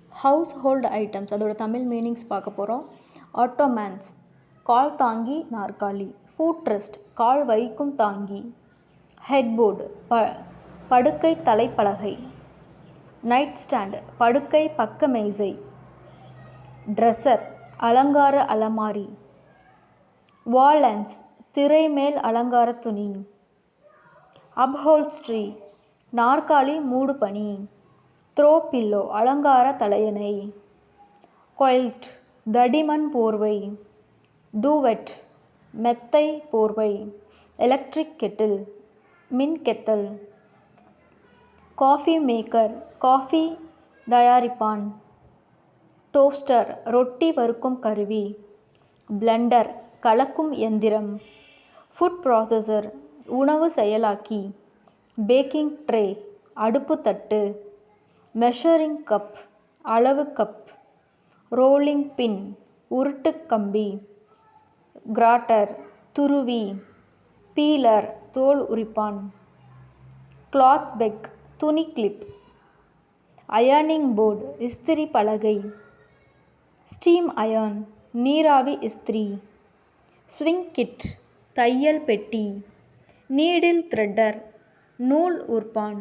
House hold items அதோட Tamil meanings பார்க்க போகிறோம். ஆட்டோமேன்ஸ் கால் தாங்கி நாற்காலி. ஃபூட்ரெஸ்ட் கால் வைக்கும் தாங்கி. ஹெட்போர்டு படுக்கை தலைப்பலகை. நைட் ஸ்டாண்ட் படுக்கை பக்க மேசை. ட்ரெஸ்ஸர் அலங்கார அலமாரி. வாலன்ஸ் திரை மேல் அலங்கார துணி. அப்ஹோல்ஸ்ட்ரி நாற்காலி மூடுபனி. த்ரோ பில்லோ அலங்கார தலையணை. கொயில்ட் தடிமன் போர்வை. டூவெட் மெத்தை போர்வை. எலக்ட்ரிக் கெட்டில் மின் கெத்தல். காஃபி மேக்கர் காஃபி தயாரிப்பான். டோஸ்டர் ரொட்டி வறுக்கும் கருவி. பிளெண்டர் கலக்கும் எந்திரம். ஃபுட் ப்ராசஸர் உணவு செயலாக்கி. பேக்கிங் ட்ரே அடுப்பு தட்டு. மெஷரிங் கப் அளவு கப். ரோலிங் பின் உருட்டு கம்பி. கிராட்டர் துருவி. பீலர் தோல் உரிப்பான். கிளாத் பெக் துணி கிளிப். அயர்னிங் போர்டு இஸ்திரி பலகை. ஸ்டீம் அயர்ன் நீராவி இஸ்திரி. ஸ்விங் கிட் தையல் பெட்டி. நீடில் த்ரெட்டர் நூல் உர்ப்பான்.